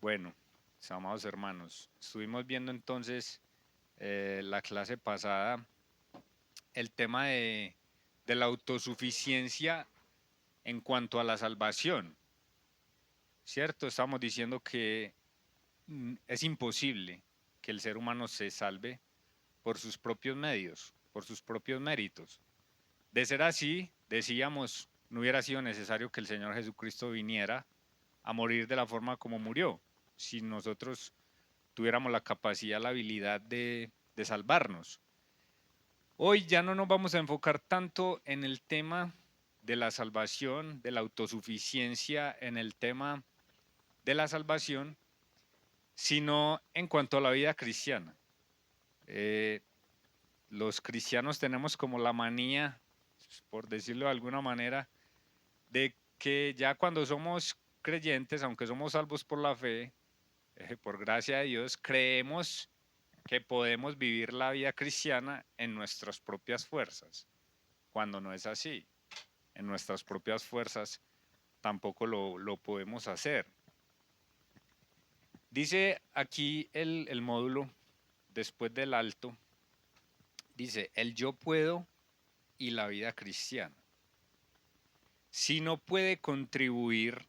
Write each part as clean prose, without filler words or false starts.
Bueno, mis amados hermanos, estuvimos viendo entonces la clase pasada el tema de la autosuficiencia en cuanto a la salvación, ¿cierto? Estamos diciendo que es imposible que el ser humano se salve por sus propios medios, por sus propios méritos. De ser así, decíamos, no hubiera sido necesario que el Señor Jesucristo viniera a morir de la forma como murió, si nosotros tuviéramos la capacidad, la habilidad de salvarnos. Hoy ya no nos vamos a enfocar tanto en el tema de la salvación, de la autosuficiencia, en el tema de la salvación, sino en cuanto a la vida cristiana. Eh, los cristianos tenemos como la manía, por decirlo de alguna manera, de que ya cuando somos creyentes, aunque somos salvos por la fe, por gracia de Dios, creemos que podemos vivir la vida cristiana en nuestras propias fuerzas, cuando no es así. En nuestras propias fuerzas tampoco lo podemos hacer. Dice aquí el módulo, después del alto, dice, el yo puedo y la vida cristiana. Si no puede contribuir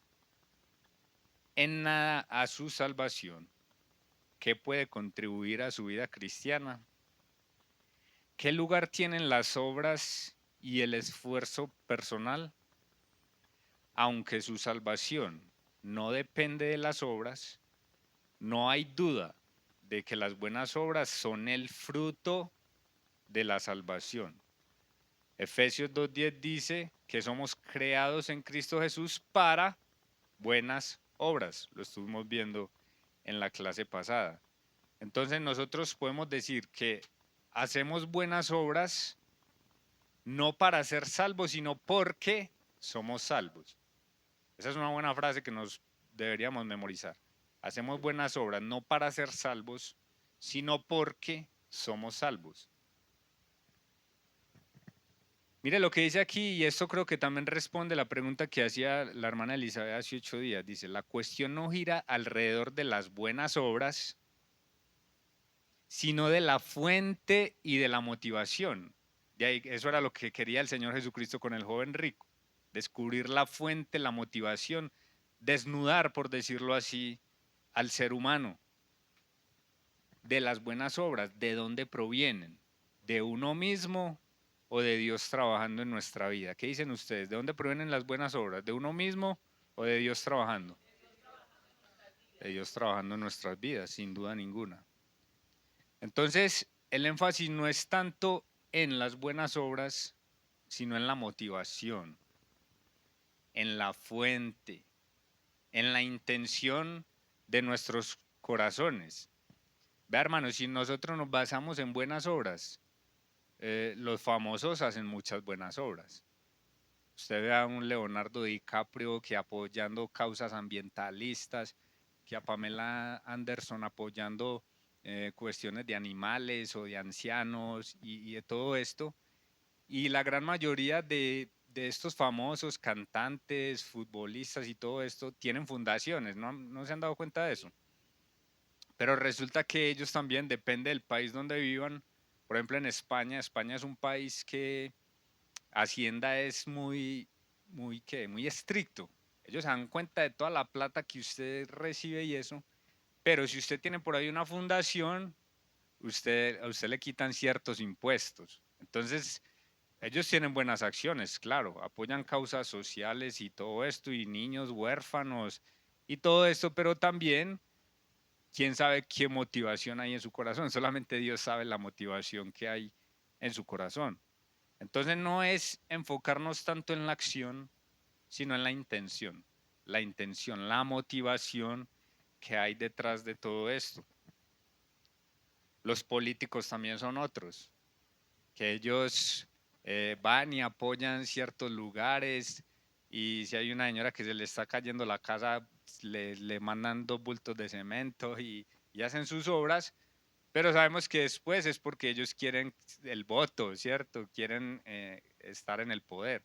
en nada a su salvación, ¿qué puede contribuir a su vida cristiana? ¿Qué lugar tienen las obras y el esfuerzo personal? Aunque su salvación no depende de las obras, no hay duda de que las buenas obras son el fruto de la salvación. Efesios 2:10 dice que somos creados en Cristo Jesús para buenas obras. Lo estuvimos viendo en la clase pasada. Entonces nosotros podemos decir que hacemos buenas obras no para ser salvos, sino porque somos salvos. Esa es una buena frase que nos deberíamos memorizar. Hacemos buenas obras no para ser salvos, sino porque somos salvos. Mire lo que dice aquí, y esto creo que también responde la pregunta que hacía la hermana Elizabeth hace 8 días. Dice, la cuestión no gira alrededor de las buenas obras, sino de la fuente y de la motivación. Y ahí, eso era lo que quería el Señor Jesucristo con el joven rico. Descubrir la fuente, la motivación, desnudar, por decirlo así, al ser humano de las buenas obras, de dónde provienen, de uno mismo o de Dios trabajando en nuestra vida. ¿Qué dicen ustedes? ¿De dónde provienen las buenas obras? ¿De uno mismo o de Dios trabajando? De Dios trabajando en nuestras vidas, sin duda ninguna. Entonces, el énfasis no es tanto en las buenas obras, sino en la motivación, en la fuente, en la intención de nuestros corazones. Vea, hermanos, si nosotros nos basamos en buenas obras, los famosos hacen muchas buenas obras. Usted ve a un Leonardo DiCaprio que apoyando causas ambientalistas, que a Pamela Anderson apoyando cuestiones de animales o de ancianos y de todo esto. Y la gran mayoría de estos famosos cantantes, futbolistas y todo esto tienen fundaciones, ¿no se han dado cuenta de eso? Pero resulta que ellos también, depende del país donde vivan. Por ejemplo, en España, España es un país que Hacienda es muy estricto. Ellos se dan cuenta de toda la plata que usted recibe y eso. Pero si usted tiene por ahí una fundación, a usted le quitan ciertos impuestos. Entonces, ellos tienen buenas acciones, claro, apoyan causas sociales y todo esto, y niños huérfanos y todo esto, pero también quién sabe qué motivación hay en su corazón. Solamente Dios sabe la motivación que hay en su corazón. Entonces no es enfocarnos tanto en la acción, sino en la intención, la motivación que hay detrás de todo esto. Los políticos también son otros, que ellos van y apoyan ciertos lugares y si hay una señora que se le está cayendo la casa, le mandan 2 bultos de cemento y hacen sus obras, pero sabemos que después es porque ellos quieren el voto, ¿cierto? Quieren estar en el poder.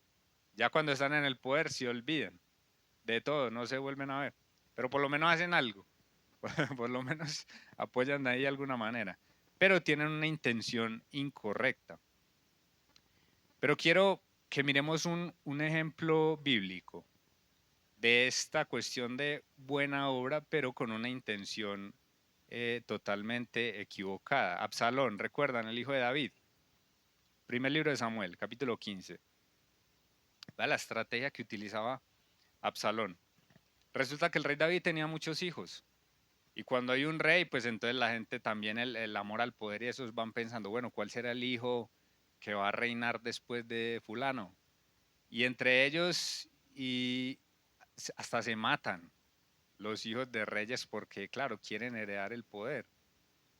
Ya cuando están en el poder se olvidan de todo, no se vuelven a ver, pero por lo menos hacen algo. por lo menos apoyan ahí de alguna manera, pero tienen una intención incorrecta. Pero quiero que miremos un ejemplo bíblico de esta cuestión de buena obra, pero con una intención totalmente equivocada. Absalón, recuerdan, el hijo de David. Primer libro de Samuel, capítulo 15. Vea la estrategia que utilizaba Absalón. Resulta que el rey David tenía muchos hijos. Y cuando hay un rey, pues entonces la gente también, el amor al poder y esos van pensando, bueno, ¿cuál será el hijo que va a reinar después de fulano? Y entre ellos y hasta se matan los hijos de reyes porque, claro, quieren heredar el poder.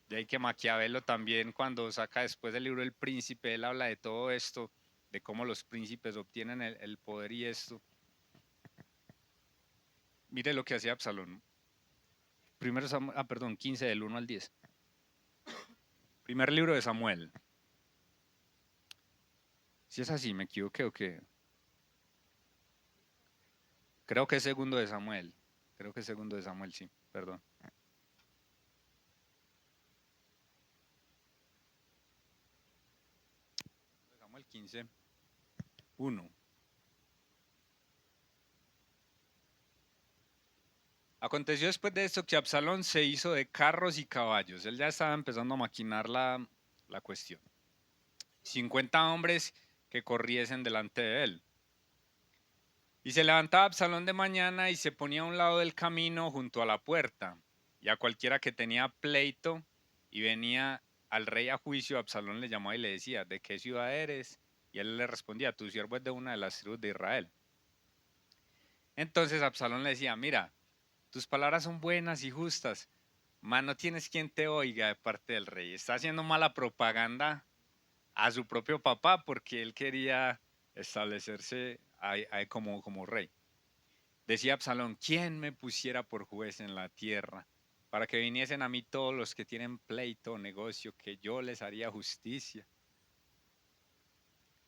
De ahí que Maquiavelo también, cuando saca después del libro El Príncipe, él habla de todo esto, de cómo los príncipes obtienen el poder y esto. Mire lo que hacía Absalón. Primero perdón, 15 del 1 al 10. Primer libro de Samuel. Si es así, me equivoqué o qué. Creo que es segundo de Samuel. Creo que es segundo de Samuel, sí, perdón. Samuel 15, 1. Aconteció después de esto que Absalón se hizo de carros y caballos. Él ya estaba empezando a maquinar la cuestión. 50 hombres que corriesen delante de él. Y se levantaba Absalón de mañana y se ponía a un lado del camino junto a la puerta. Y a cualquiera que tenía pleito y venía al rey a juicio, Absalón le llamaba y le decía, ¿de qué ciudad eres? Y él le respondía, tu siervo es de una de las tribus de Israel. Entonces Absalón le decía, mira, tus palabras son buenas y justas, mas no tienes quien te oiga de parte del rey. Está haciendo mala propaganda a su propio papá porque él quería establecerse como rey. Decía Absalón, ¿quién me pusiera por juez en la tierra? Para que viniesen a mí todos los que tienen pleito o negocio, que yo les haría justicia.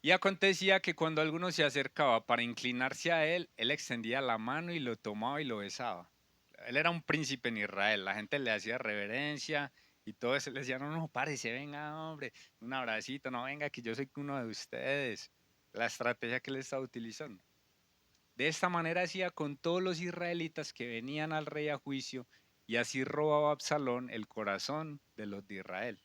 Y acontecía que cuando alguno se acercaba para inclinarse a él, él extendía la mano y lo tomaba y lo besaba. Él era un príncipe en Israel, la gente le hacía reverencia y todo eso. Le decía, no, no, párese, venga, hombre, un abracito, no, venga, que yo soy uno de ustedes. La estrategia que él estaba utilizando. De esta manera hacía con todos los israelitas que venían al rey a juicio y así robaba Absalón el corazón de los de Israel.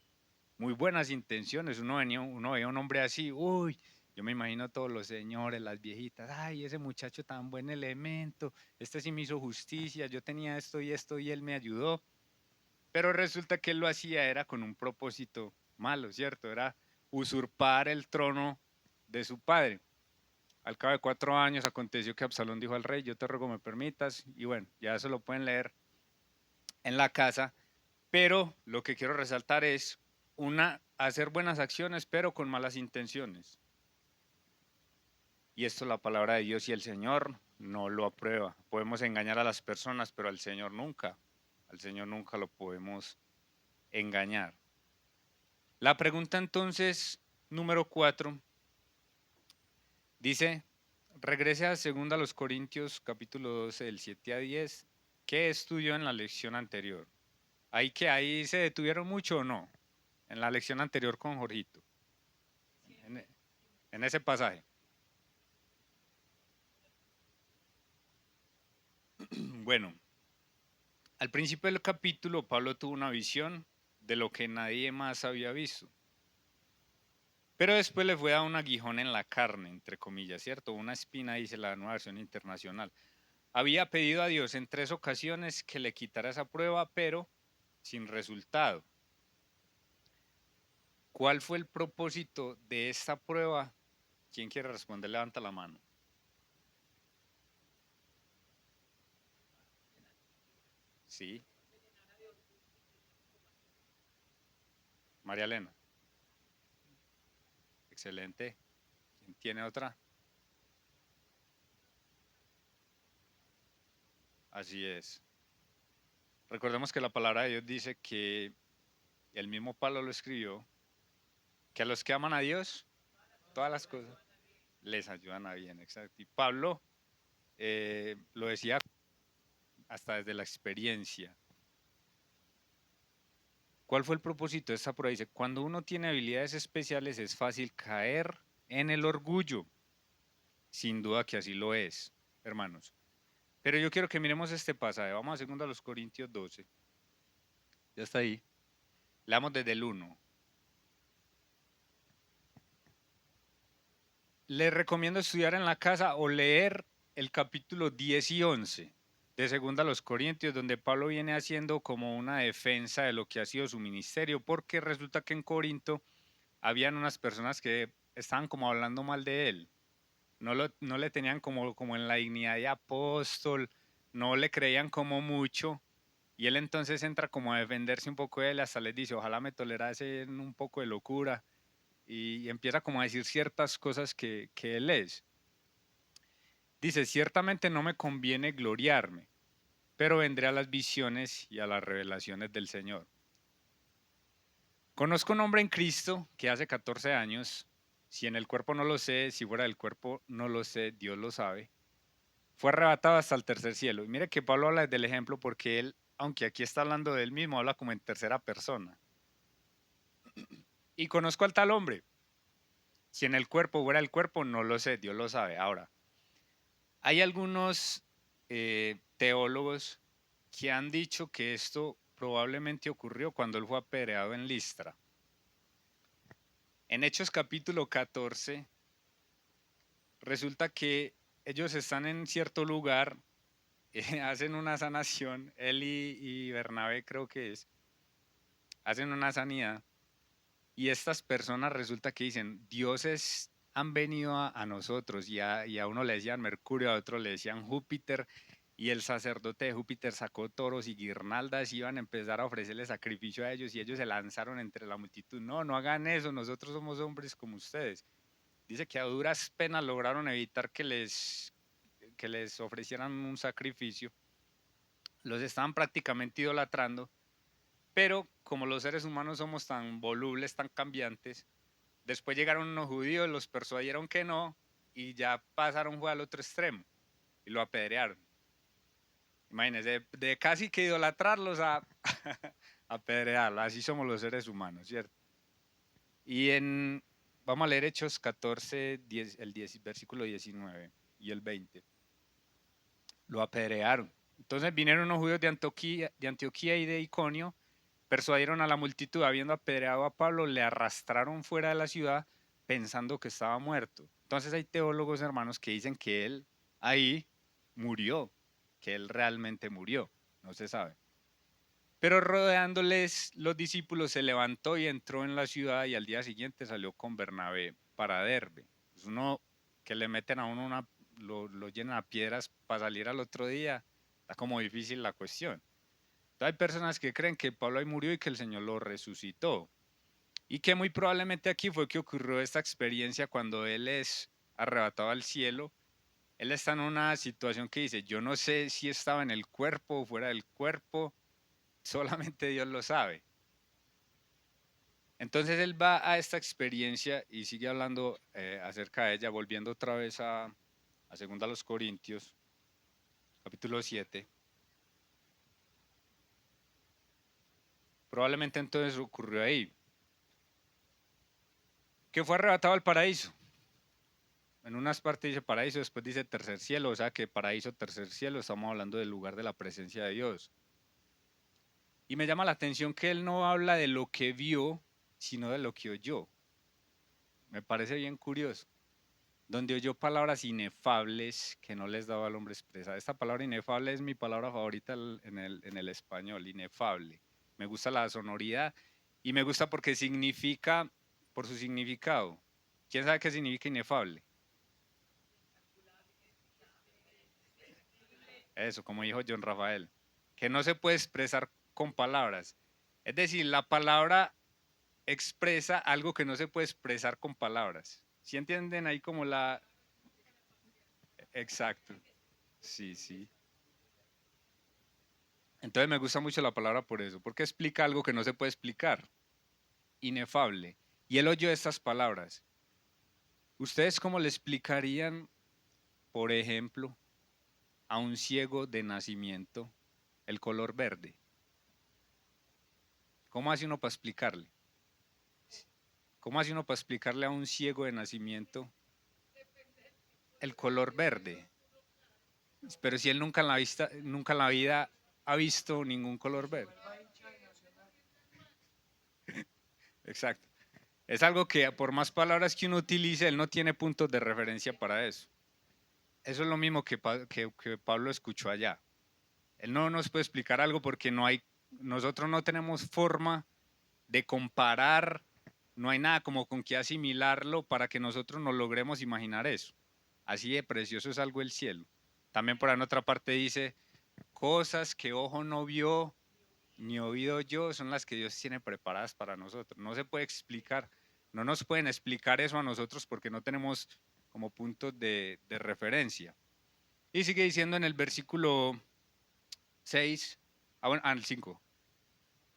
Muy buenas intenciones, uno veía un hombre así, uy, yo me imagino a todos los señores, las viejitas, ay, ese muchacho tan buen elemento, este sí me hizo justicia, yo tenía esto y él me ayudó. Pero resulta que él lo hacía era con un propósito malo, ¿cierto? Era usurpar el trono de su padre. Al cabo de 4 años aconteció que Absalón dijo al rey, yo te ruego me permitas, y bueno, ya eso lo pueden leer en la casa, pero lo que quiero resaltar es hacer buenas acciones, pero con malas intenciones. Y esto es la palabra de Dios y el Señor no lo aprueba. Podemos engañar a las personas, pero al Señor nunca lo podemos engañar. La pregunta entonces, número 4, dice, regrese a 2 Corintios capítulo 12, del 7 a 10. ¿Qué estudió en la lección anterior? ¿Ahí se detuvieron mucho o no? En la lección anterior con Jorgito. En, en ese pasaje. Bueno, al principio del capítulo Pablo tuvo una visión de lo que nadie más había visto. Pero después le fue a un aguijón en la carne, entre comillas, ¿cierto? Una espina, dice la nueva versión internacional. Había pedido a Dios en 3 ocasiones que le quitara esa prueba, pero sin resultado. ¿Cuál fue el propósito de esta prueba? ¿Quién quiere responder? Levanta la mano. Sí, María Elena. Excelente. ¿Quién tiene otra? Así es. Recordemos que la palabra de Dios dice que el mismo Pablo lo escribió, que a los que aman a Dios, todas las cosas les ayudan a bien, exacto. Y Pablo lo decía hasta desde la experiencia. ¿Cuál fue el propósito de esta prueba? Dice, cuando uno tiene habilidades especiales es fácil caer en el orgullo. Sin duda que así lo es, hermanos. Pero yo quiero que miremos este pasaje. Vamos a 2 Corintios 12. Ya está ahí. Leamos desde el 1. Les recomiendo estudiar en la casa o leer el capítulo 10 y 11 de 2 Corintios, donde Pablo viene haciendo como una defensa de lo que ha sido su ministerio, porque resulta que en Corinto habían unas personas que estaban como hablando mal de él. No le tenían como en la dignidad de apóstol, no le creían como mucho. Y él entonces entra como a defenderse un poco de él, hasta les dice, ojalá me tolerasen un poco de locura. Y empieza como a decir ciertas cosas que él es. Dice, ciertamente no me conviene gloriarme, pero vendré a las visiones y a las revelaciones del Señor. Conozco un hombre en Cristo que hace 14 años, si en el cuerpo no lo sé, si fuera del cuerpo no lo sé, Dios lo sabe, fue arrebatado hasta el tercer cielo. Y mire que Pablo habla del ejemplo porque él, aunque aquí está hablando de él mismo, habla como en tercera persona. Y conozco al tal hombre. Si en el cuerpo fuera el cuerpo, no lo sé, Dios lo sabe. Ahora, hay algunos teólogos que han dicho que esto probablemente ocurrió cuando él fue apedreado en Listra. En Hechos capítulo 14, resulta que ellos están en cierto lugar, hacen una sanación, él y Bernabé creo que es, hacen una sanidad, y estas personas resulta que dicen, dioses han venido a nosotros, y a uno le decían Mercurio, a otro le decían Júpiter, y el sacerdote de Júpiter sacó toros y guirnaldas, y iban a empezar a ofrecerle sacrificio a ellos, y ellos se lanzaron entre la multitud, no, no hagan eso, nosotros somos hombres como ustedes. Dice que a duras penas lograron evitar que les ofrecieran un sacrificio, los estaban prácticamente idolatrando, pero como los seres humanos somos tan volubles, tan cambiantes, después llegaron unos judíos, los persuadieron que no, y ya pasaron fue al otro extremo, y lo apedrearon. Imagínense, de casi que idolatrarlos a apedrearlos, así somos los seres humanos, ¿cierto? Y vamos a leer Hechos 14, 10, versículo 19 y el 20. Lo apedrearon. Entonces vinieron unos judíos de Antioquía y de Iconio, persuadieron a la multitud, habiendo apedreado a Pablo, le arrastraron fuera de la ciudad pensando que estaba muerto. Entonces hay teólogos, hermanos, que dicen que él ahí murió, que él realmente murió, no se sabe. Pero rodeándoles los discípulos se levantó y entró en la ciudad, y al día siguiente salió con Bernabé para Derbe. Es uno que le meten a uno lo llenan a piedras para salir al otro día. Está como difícil la cuestión. Hay personas que creen que Pablo ahí murió y que el Señor lo resucitó. Y que muy probablemente aquí fue que ocurrió esta experiencia cuando él es arrebatado al cielo. Él está en una situación que dice, yo no sé si estaba en el cuerpo o fuera del cuerpo, solamente Dios lo sabe. Entonces él va a esta experiencia y sigue hablando acerca de ella, volviendo otra vez a 2 Corintios, capítulo 7. Probablemente entonces ocurrió ahí, que fue arrebatado al paraíso. En unas partes dice paraíso, después dice tercer cielo, o sea que paraíso, tercer cielo, estamos hablando del lugar de la presencia de Dios. Y me llama la atención que él no habla de lo que vio, sino de lo que oyó. Me parece bien curioso. Donde oyó palabras inefables que no les daba al hombre expresar. Esta palabra inefable es mi palabra favorita en el español, inefable. Me gusta la sonoridad y me gusta porque significa, por su significado. ¿Quién sabe qué significa inefable? Eso, como dijo John Rafael, que no se puede expresar con palabras. Es decir, la palabra expresa algo que no se puede expresar con palabras. ¿Sí entienden ahí como la... Exacto. Sí, sí. Entonces me gusta mucho la palabra por eso, porque explica algo que no se puede explicar. Inefable. Y él oyó estas palabras. ¿Ustedes cómo le explicarían, por ejemplo, a un ciego de nacimiento el color verde? ¿Cómo hace uno para explicarle? ¿Cómo hace uno para explicarle a un ciego de nacimiento el color verde? Pero si él nunca en la vida ha visto ningún color verde. Exacto. Es algo que por más palabras que uno utilice, él no tiene puntos de referencia para eso. Eso es lo mismo que Pablo escuchó allá. Él no nos puede explicar algo porque nosotros no tenemos forma de comparar, no hay nada como con qué asimilarlo para que nosotros nos logremos imaginar eso. Así de precioso es algo el cielo. También por ahí en otra parte dice, cosas que ojo no vio ni oído yo son las que Dios tiene preparadas para nosotros. No se puede explicar, no nos pueden explicar eso a nosotros porque no tenemos como puntos de referencia. Y sigue diciendo en el versículo 6, bueno, al 5.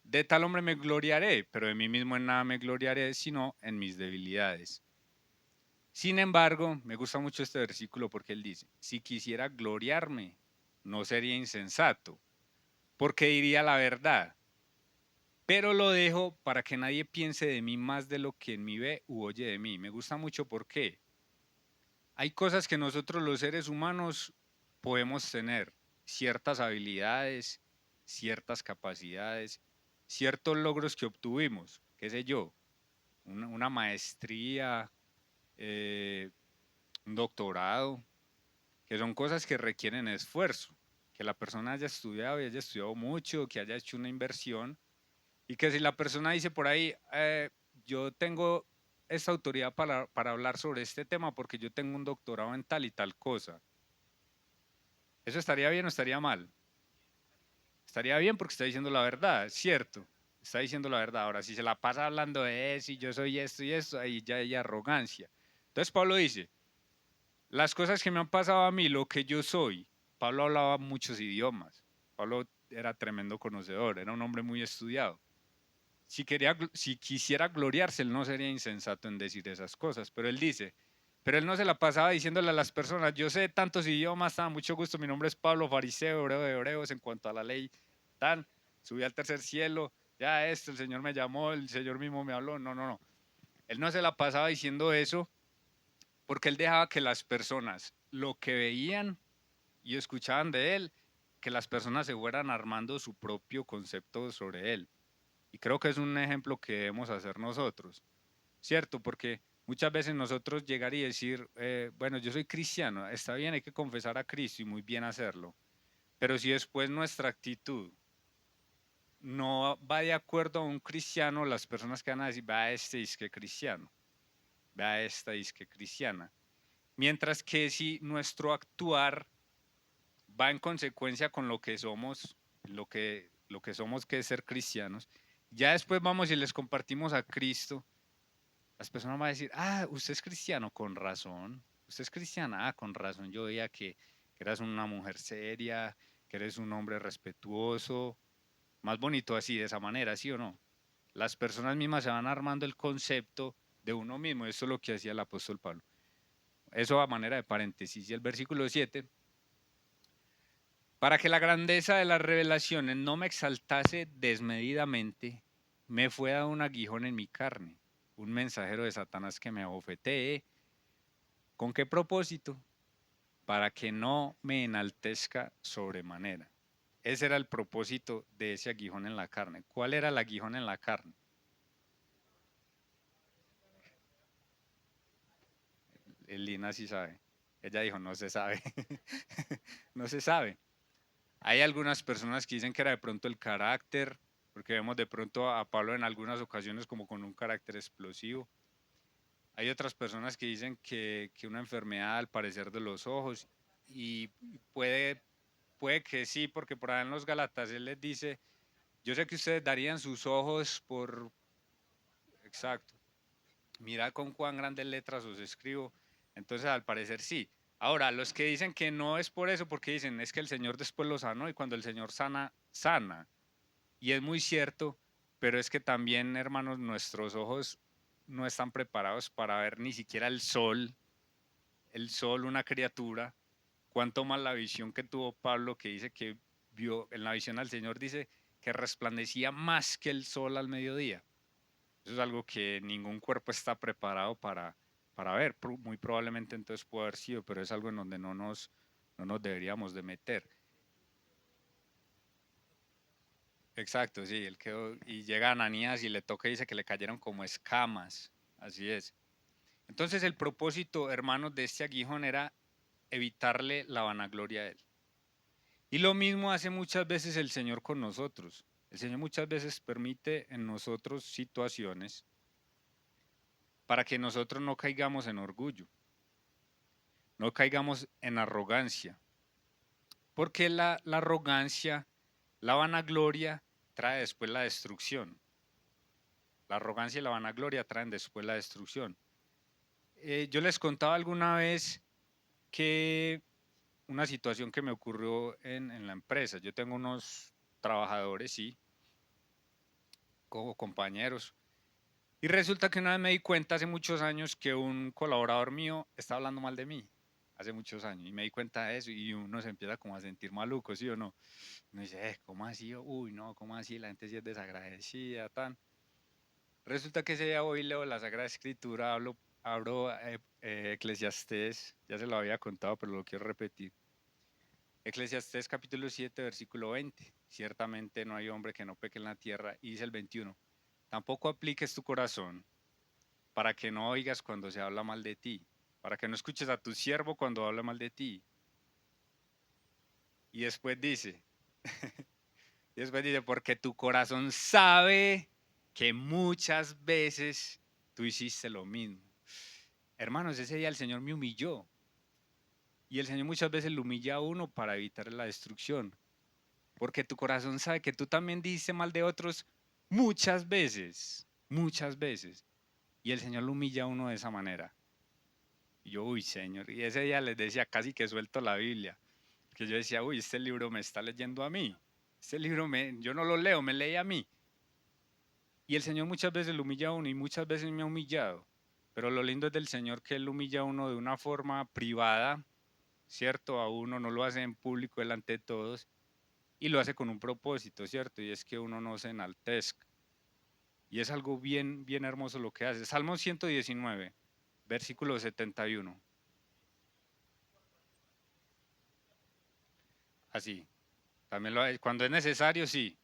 De tal hombre me gloriaré, pero de mí mismo en nada me gloriaré, sino en mis debilidades. Sin embargo, me gusta mucho este versículo porque él dice, si quisiera gloriarme, no sería insensato, porque diría la verdad, pero lo dejo para que nadie piense de mí más de lo que en mí ve u oye de mí. Me gusta mucho porque hay cosas que nosotros los seres humanos podemos tener, ciertas habilidades, ciertas capacidades, ciertos logros que obtuvimos, qué sé yo, una maestría, eh, un doctorado, que son cosas que requieren esfuerzo, que la persona haya estudiado y haya estudiado mucho, que haya hecho una inversión, y que si la persona dice por ahí, yo tengo esta autoridad para hablar sobre este tema porque yo tengo un doctorado en tal y tal cosa, ¿eso estaría bien o estaría mal? Estaría bien porque está diciendo la verdad, es cierto, está diciendo la verdad. Ahora, si se la pasa hablando de eso y yo soy esto y esto, ahí ya hay arrogancia. Entonces Pablo dice, las cosas que me han pasado a mí, lo que yo soy. Pablo hablaba muchos idiomas. Pablo era tremendo conocedor, era un hombre muy estudiado. Si quisiera gloriarse, él no sería insensato en decir esas cosas, pero él dice, pero él no se la pasaba diciéndole a las personas, yo sé tantos idiomas, tan mucho gusto, mi nombre es Pablo, fariseo, hebreo de hebreos, en cuanto a la ley, tan, subí al tercer cielo, ya esto, el Señor me llamó, el Señor mismo me habló, no, no, no. Él no se la pasaba diciendo eso porque él dejaba que las personas lo que veían y escuchaban de él, que las personas se fueran armando su propio concepto sobre él. Y creo que es un ejemplo que debemos hacer nosotros, ¿cierto? Porque muchas veces nosotros llegar y decir, bueno, yo soy cristiano, está bien, hay que confesar a Cristo y muy bien hacerlo, pero si después nuestra actitud no va de acuerdo a un cristiano, las personas que van a decir, va este disque cristiano, va esta disque cristiana. Mientras que si nuestro actuar va en consecuencia con lo que somos, lo que somos que es ser cristianos, ya después vamos y les compartimos a Cristo, las personas van a decir, ah, usted es cristiano, con razón, usted es cristiana, ah, con razón, yo veía que eras una mujer seria, que eres un hombre respetuoso, más bonito así, de esa manera, ¿sí o no? Las personas mismas se van armando el concepto de uno mismo, eso es lo que hacía el apóstol Pablo. Eso a manera de paréntesis. Y el versículo 7, para que la grandeza de las revelaciones no me exaltase desmedidamente, me fue dado un aguijón en mi carne, un mensajero de Satanás que me abofetee. ¿Con qué propósito? Para que no me enaltezca sobremanera. Ese era el propósito de ese aguijón en la carne. ¿Cuál era el aguijón en la carne? Lina sí sabe. Ella dijo, no se sabe. No se sabe. Hay algunas personas que dicen que era de pronto el carácter, porque vemos de pronto a Pablo en algunas ocasiones como con un carácter explosivo. Hay otras personas que dicen que una enfermedad al parecer de los ojos y puede que sí, porque por ahí en los Galatas él les dice, yo sé que ustedes darían sus ojos por, exacto, mira con cuán grandes letras os escribo, entonces al parecer sí. Ahora, los que dicen que no es por eso, porque dicen es que el Señor después lo sanó y cuando el Señor sana, sana. Y es muy cierto, pero es que también, hermanos, nuestros ojos no están preparados para ver ni siquiera el sol, una criatura. Cuanto más la visión que tuvo Pablo, que dice que vio en la visión al Señor, dice que resplandecía más que el sol al mediodía. Eso es algo que ningún cuerpo está preparado para ver. Muy probablemente entonces puede haber sido, pero es algo en donde no nos deberíamos de meter. Exacto, sí, él quedó, y llega Ananías y le toca y dice que le cayeron como escamas, así es. Entonces el propósito, hermanos, de este aguijón era evitarle la vanagloria a él. Y lo mismo hace muchas veces el Señor con nosotros. El Señor muchas veces permite en nosotros situaciones para que nosotros no caigamos en orgullo, no caigamos en arrogancia, porque la arrogancia, la vanagloria trae después la destrucción. La arrogancia y la vanagloria traen después la destrucción. Yo les contaba alguna vez que una situación que me ocurrió en la empresa. Yo tengo unos trabajadores, sí, como compañeros. Y resulta que una vez me di cuenta hace muchos años que un colaborador mío estaba hablando mal de mí. Hace muchos años. Y me di cuenta de eso y uno se empieza como a sentir maluco, ¿sí o no? Uno dice, ¿cómo así? Uy, no, ¿cómo así? La gente sí es desagradecida, tan. Resulta que ese día hoy leo la Sagrada Escritura, abro Eclesiastés, ya se lo había contado, pero lo quiero repetir. Eclesiastés capítulo 7, versículo 20. Ciertamente no hay hombre que no peque en la tierra. Y dice el 21. Tampoco apliques tu corazón para que no oigas cuando se habla mal de ti, para que no escuches a tu siervo cuando habla mal de ti. Y después dice, porque tu corazón sabe que muchas veces tú hiciste lo mismo. Hermanos, ese día el Señor me humilló. Y el Señor muchas veces lo humilla a uno para evitar la destrucción. Porque tu corazón sabe que tú también dices mal de otros muchas veces, muchas veces. Y el Señor lo humilla a uno de esa manera. Y yo, uy, Señor. Y ese día les decía, casi que suelto la Biblia. Porque yo decía, uy, este libro me está leyendo a mí. Este libro yo no lo leo, me lee a mí. Y el Señor muchas veces lo humilla a uno y muchas veces me ha humillado. Pero lo lindo es del Señor que Él lo humilla a uno de una forma privada, ¿cierto? A uno no lo hace en público delante de todos y lo hace con un propósito, ¿cierto? Y es que uno no se enaltezca. Y es algo bien, bien hermoso lo que hace. Salmo 119, versículo 71. Así. También cuando es necesario, sí.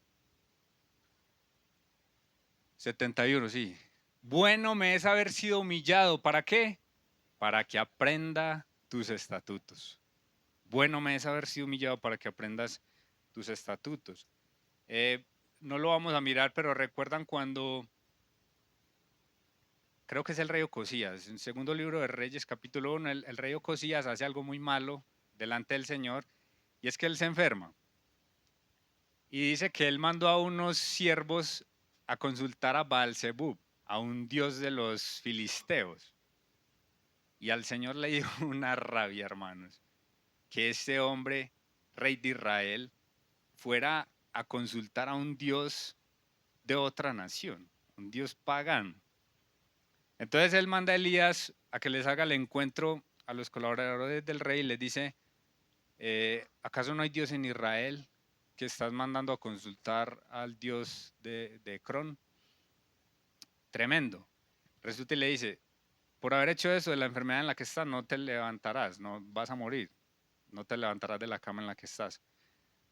71, sí. Bueno me es haber sido humillado. ¿Para qué? Para que aprenda tus estatutos. Bueno me es haber sido humillado para que aprendas tus estatutos. No lo vamos a mirar, pero recuerdan cuando, creo que es el rey Ocosías, en el segundo libro de Reyes, capítulo 1, el rey Ocosías hace algo muy malo delante del Señor, y es que él se enferma. Y dice que él mandó a unos siervos a consultar a Baal-Zebub, a un dios de los filisteos. Y al Señor le dio una rabia, hermanos, que este hombre, rey de Israel, fuera a consultar a un dios de otra nación, un dios pagano. Entonces él manda a Elías a que les haga el encuentro a los colaboradores del rey y les dice, ¿acaso no hay Dios en Israel que estás mandando a consultar al Dios de Ecrón? Tremendo. Resulta y le dice, por haber hecho eso de la enfermedad en la que estás, no te levantarás, no vas a morir, no te levantarás de la cama en la que estás.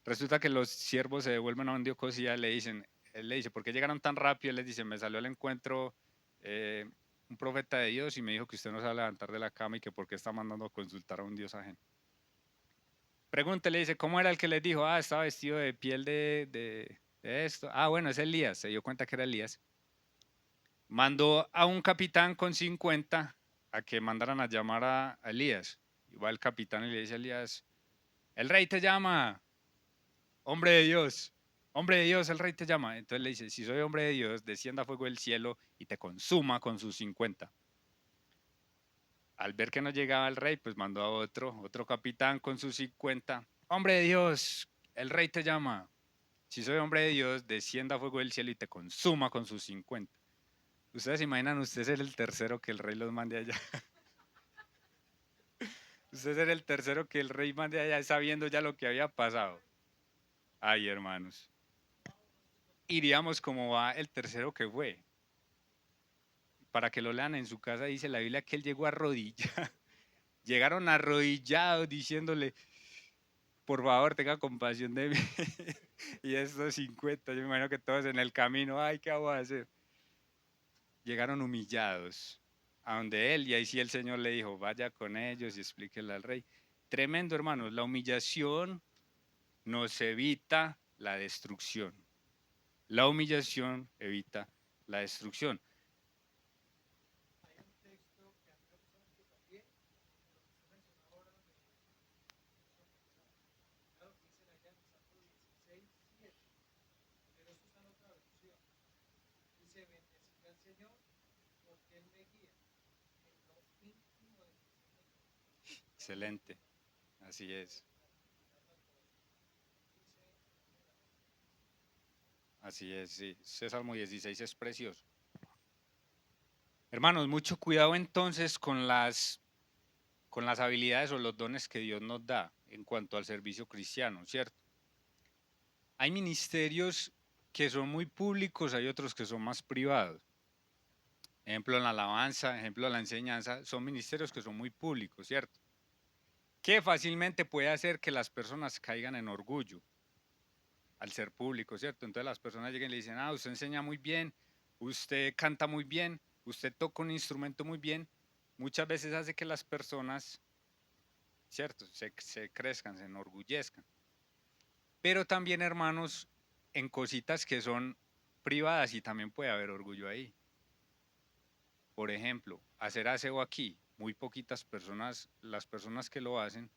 Resulta que los siervos se devuelven a Andiocos y ya le dicen, él le dice, ¿por qué llegaron tan rápido? Él les dice, me salió al encuentro un profeta de Dios y me dijo que usted no se va a levantar de la cama y que por qué está mandando a consultar a un Dios ajeno. Pregúntele, dice, ¿cómo era el que les dijo? Ah, estaba vestido de piel de esto. Ah, bueno, es Elías, se dio cuenta que era Elías. Mandó a un capitán con 50 a que mandaran a llamar a Elías. Y va el capitán y le dice a Elías, el rey te llama, hombre de Dios, hombre de Dios, el rey te llama. Entonces le dice, si soy hombre de Dios, descienda fuego del cielo y te consuma con sus 50. Al ver que no llegaba el rey, pues mandó a otro capitán con sus 50. Hombre de Dios, el rey te llama. Si soy hombre de Dios, descienda fuego del cielo y te consuma con sus 50. Ustedes se imaginan usted ser el tercero que el rey los mande allá. Usted ser el tercero que el rey mande allá sabiendo ya lo que había pasado. Ay, hermanos. iríamos como va el tercero que fue. Para que lo lean en su casa, dice la Biblia que él llegó arrodillado. Llegaron arrodillados diciéndole, por favor, tenga compasión de mí. Y estos 50, yo me imagino que todos en el camino, ay, ¿qué vamos a hacer? Llegaron humillados a donde él, y ahí sí el Señor le dijo, vaya con ellos y explíquele al rey. Tremendo, hermanos, la humillación nos evita la destrucción. La humillación evita la destrucción. Excelente, así es. Así es, sí. Ese Salmo 16 es precioso. Hermanos, mucho cuidado entonces con las habilidades o los dones que Dios nos da en cuanto al servicio cristiano, ¿cierto? Hay ministerios que son muy públicos, hay otros que son más privados. Ejemplo, la alabanza, ejemplo, la enseñanza, son ministerios que son muy públicos, ¿cierto? Que fácilmente puede hacer que las personas caigan en orgullo al ser público, ¿cierto? Entonces las personas llegan y le dicen, ah, usted enseña muy bien, usted canta muy bien, usted toca un instrumento muy bien. Muchas veces hace que las personas, ¿cierto? Se crezcan, se enorgullezcan. Pero también, hermanos, en cositas que son privadas y también puede haber orgullo ahí. Por ejemplo, hacer aseo aquí, muy poquitas personas, las personas que lo hacen,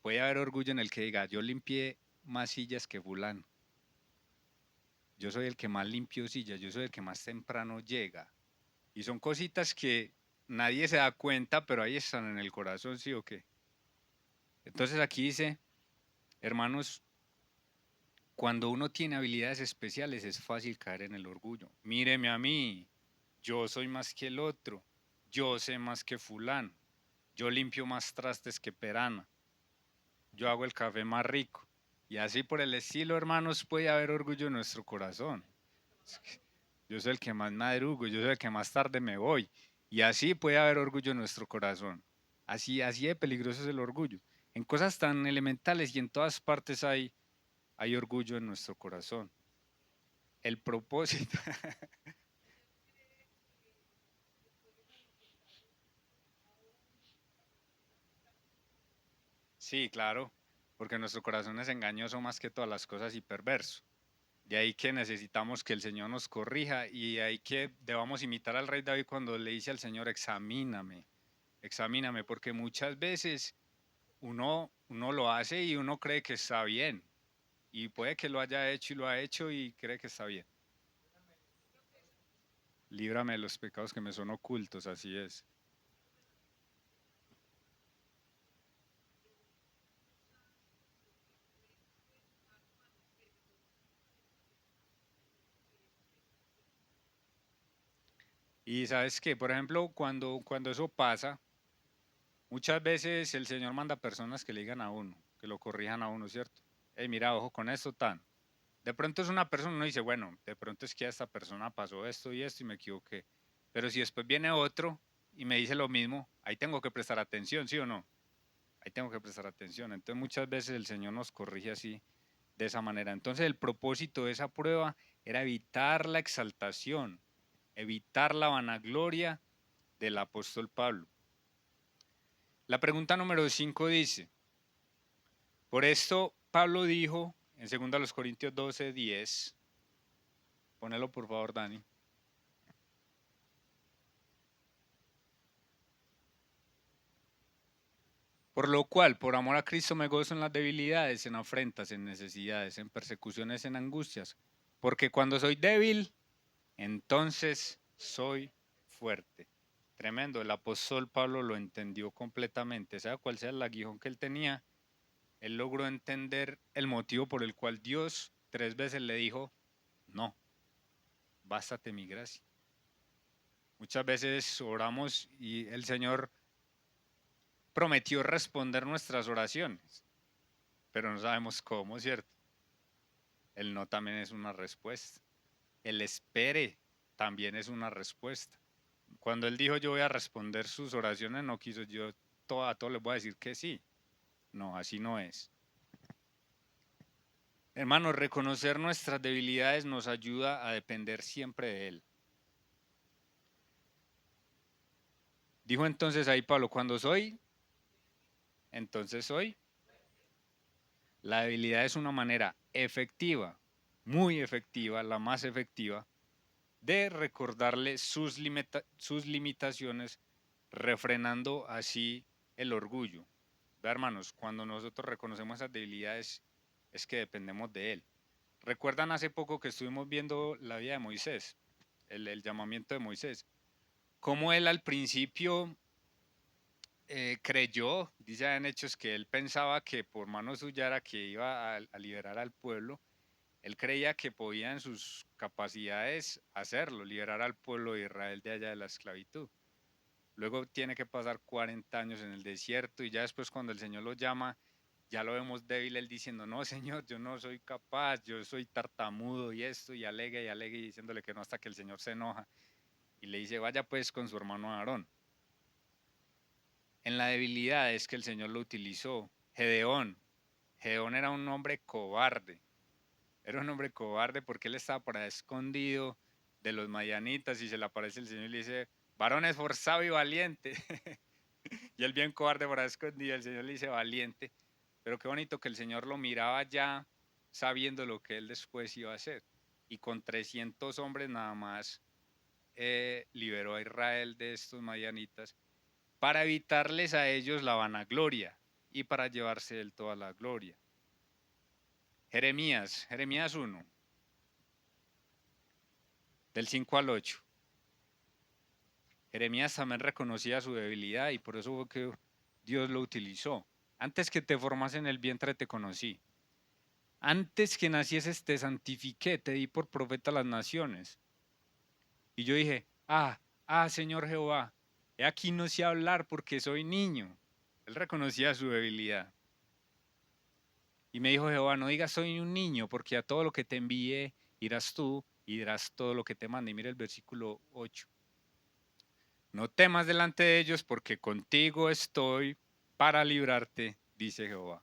puede haber orgullo en el que diga, yo limpié más sillas que fulano. Yo soy el que más limpio sillas, yo soy el que más temprano llega. Y son cositas que nadie se da cuenta, pero ahí están en el corazón, ¿sí o qué? Entonces aquí dice, hermanos, cuando uno tiene habilidades especiales es fácil caer en el orgullo. Míreme a mí, yo soy más que el otro, yo sé más que fulano, yo limpio más trastes que Perana, yo hago el café más rico. Y así por el estilo, hermanos, puede haber orgullo en nuestro corazón. Yo soy el que más madrugo, yo soy el que más tarde me voy. Y así puede haber orgullo en nuestro corazón. Así de peligroso es el orgullo. En cosas tan elementales y en todas partes hay orgullo en nuestro corazón. El propósito. Sí, claro, porque nuestro corazón es engañoso más que todas las cosas y perverso. De ahí que necesitamos que el Señor nos corrija y de ahí que debamos imitar al rey David cuando le dice al Señor, examíname, examíname, porque muchas veces uno lo hace y uno cree que está bien. Y puede que lo haya hecho y lo ha hecho y cree que está bien. Líbrame de los pecados que me son ocultos, así es. Y sabes que, por ejemplo, cuando eso pasa, muchas veces el Señor manda personas que le digan a uno, que lo corrijan a uno, ¿cierto? Hey, mira, ojo con esto tan. De pronto es una persona, uno dice, bueno, de pronto es que a esta persona pasó esto y me equivoqué. Pero si después viene otro y me dice lo mismo, ahí tengo que prestar atención, ¿sí o no? Ahí tengo que prestar atención. Entonces muchas veces el Señor nos corrige así, de esa manera. Entonces el propósito de esa prueba era evitar la exaltación, evitar la vanagloria del apóstol Pablo. La pregunta número 5 dice, por esto Pablo dijo en 2 Corintios 12:10, ponelo por favor, Dani. Por lo cual, por amor a Cristo me gozo en las debilidades, en afrentas, en necesidades, en persecuciones, en angustias, porque cuando soy débil, entonces soy fuerte. Tremendo, el apóstol Pablo lo entendió completamente, sea cual sea el aguijón que él tenía, él logró entender el motivo por el cual Dios 3 veces le dijo, no, bástate mi gracia. Muchas veces oramos y el Señor prometió responder nuestras oraciones, pero no sabemos cómo, ¿cierto? El no también es una respuesta. El espere también es una respuesta. Cuando él dijo yo voy a responder sus oraciones, no quiso yo a todo les voy a decir que sí. No, así no es. Hermanos, reconocer nuestras debilidades nos ayuda a depender siempre de Él. Dijo entonces ahí Pablo, cuando soy, entonces soy. La debilidad es una manera efectiva, muy efectiva, la más efectiva, de recordarle sus limitaciones, refrenando así el orgullo. Vea, hermanos, cuando nosotros reconocemos esas debilidades es que dependemos de Él. ¿Recuerdan hace poco que estuvimos viendo la vida de Moisés, el llamamiento de Moisés? Cómo él al principio creyó, dice en Hechos, que él pensaba que por mano suya era que iba a liberar al pueblo. Él creía que podía en sus capacidades hacerlo, liberar al pueblo de Israel de allá de la esclavitud. Luego tiene que pasar 40 años en el desierto y ya después cuando el Señor lo llama, ya lo vemos débil él diciendo, no Señor, yo no soy capaz, yo soy tartamudo y esto y alegue y diciéndole que no hasta que el Señor se enoja y le dice, vaya pues con su hermano Aarón. En la debilidad es que el Señor lo utilizó. Gedeón era un hombre cobarde, era un hombre cobarde porque él estaba por ahí escondido de los madianitas y se le aparece el Señor y le dice, varón esforzado y valiente. Y él bien cobarde por ahí escondido, el Señor le dice valiente. Pero qué bonito que el Señor lo miraba ya sabiendo lo que él después iba a hacer. Y con 300 hombres nada más liberó a Israel de estos madianitas para evitarles a ellos la vanagloria y para llevarse él toda la gloria. Jeremías 1, del 5 al 8. Jeremías también reconocía su debilidad y por eso fue que Dios lo utilizó. Antes que te formas en el vientre te conocí. Antes que nacieses te santifiqué, te di por profeta a las naciones. Y yo dije, Señor Jehová, he aquí no sé hablar porque soy niño. Él reconocía su debilidad. Y me dijo Jehová, no digas soy un niño, porque a todo lo que te envíe irás tú y dirás todo lo que te mande. Y mira el versículo 8. No temas delante de ellos, porque contigo estoy para librarte, dice Jehová.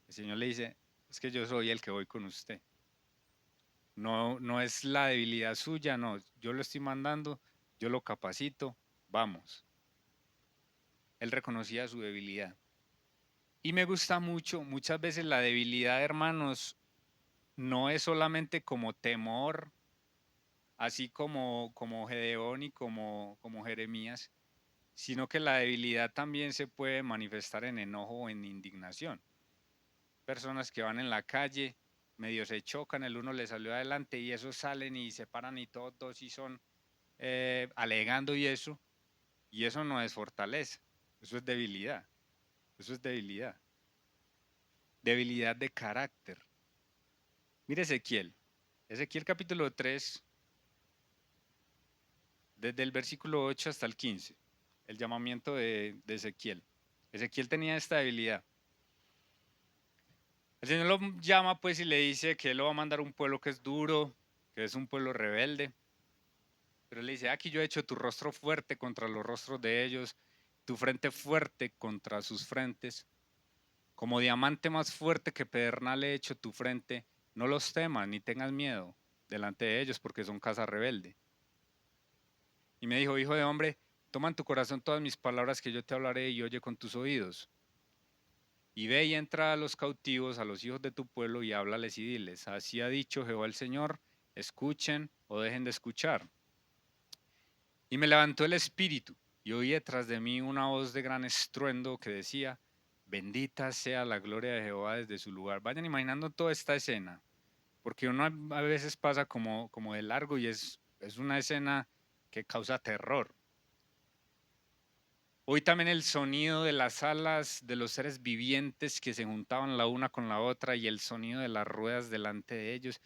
El Señor le dice, es que yo soy el que voy con usted. No, no es la debilidad suya, no. Yo lo estoy mandando, yo lo capacito, vamos. Él reconocía su debilidad. Y me gusta mucho, muchas veces la debilidad, hermanos, no es solamente como temor, así como Gedeón y como Jeremías, sino que la debilidad también se puede manifestar en enojo o en indignación. Personas que van en la calle, medio se chocan, el uno le salió adelante y esos salen y se paran y todos y son alegando y eso no es fortaleza, eso es debilidad, eso es debilidad, debilidad de carácter. Mire Ezequiel capítulo 3, desde el versículo 8 hasta el 15, el llamamiento de Ezequiel. Ezequiel tenía esta debilidad. El Señor lo llama pues y le dice que él lo va a mandar a un pueblo que es duro, que es un pueblo rebelde. Pero él le dice, aquí yo he hecho tu rostro fuerte contra los rostros de ellos, tu frente fuerte contra sus frentes. Como diamante más fuerte que pedernal he hecho tu frente, no los temas ni tengas miedo delante de ellos porque son casa rebelde. Y me dijo, hijo de hombre, toma en tu corazón todas mis palabras que yo te hablaré y oye con tus oídos. Y ve y entra a los cautivos, a los hijos de tu pueblo, y háblales y diles, así ha dicho Jehová el Señor, escuchen o dejen de escuchar. Y me levantó el espíritu, y oí detrás de mí una voz de gran estruendo que decía, bendita sea la gloria de Jehová desde su lugar. Vayan imaginando toda esta escena, porque uno a veces pasa como de largo y es una escena que causa terror. Hoy también el sonido de las alas de los seres vivientes que se juntaban la una con la otra y el sonido de las ruedas delante de ellos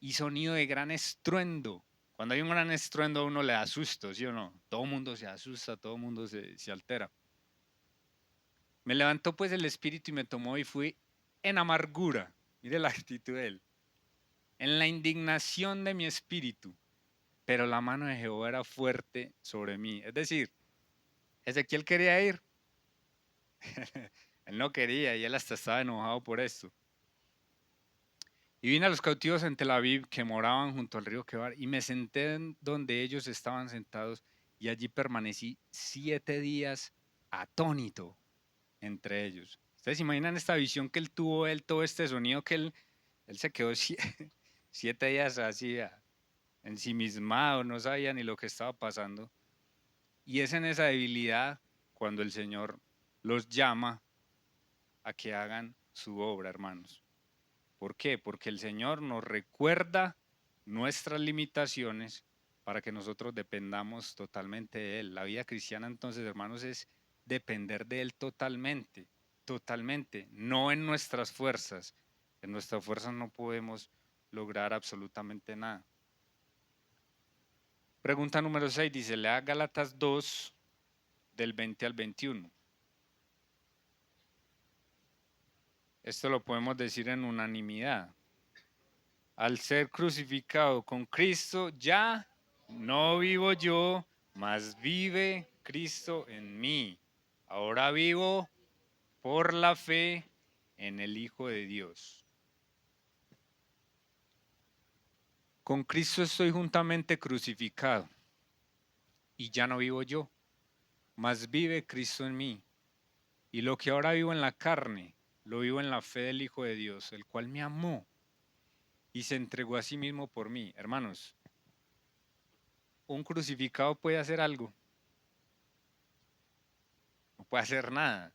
y sonido de gran estruendo. Cuando hay un gran estruendo a uno le da susto, ¿sí o no? Todo el mundo se asusta, todo el mundo se altera. Me levantó pues el espíritu y me tomó y fui en amargura. Mire la actitud de él. en la indignación de mi espíritu, pero la mano de Jehová era fuerte sobre mí. Es decir, Ezequiel quería ir, él no quería y él hasta estaba enojado por esto. Y vine a los cautivos en Tel Aviv que moraban junto al río Quebar y me senté en donde ellos estaban sentados y allí permanecí 7 días atónito entre ellos. ¿Ustedes se imaginan esta visión que él tuvo, todo este sonido que él se quedó 7 días así ensimismado, no sabía ni lo que estaba pasando? Y es en esa debilidad cuando el Señor los llama a que hagan su obra, hermanos. ¿Por qué? Porque el Señor nos recuerda nuestras limitaciones para que nosotros dependamos totalmente de Él. La vida cristiana entonces, hermanos, es depender de Él totalmente, totalmente, no en nuestras fuerzas. En nuestras fuerzas no podemos lograr absolutamente nada. Pregunta número 6 dice, lea Gálatas 2 del 20 al 21. Esto lo podemos decir en unanimidad. Al ser crucificado con Cristo, ya no vivo yo, mas vive Cristo en mí. Ahora vivo por la fe en el Hijo de Dios. Con Cristo estoy juntamente crucificado, y ya no vivo yo, mas vive Cristo en mí. Y lo que ahora vivo en la carne, lo vivo en la fe del Hijo de Dios, el cual me amó y se entregó a sí mismo por mí. Hermanos, un crucificado puede hacer algo, no puede hacer nada.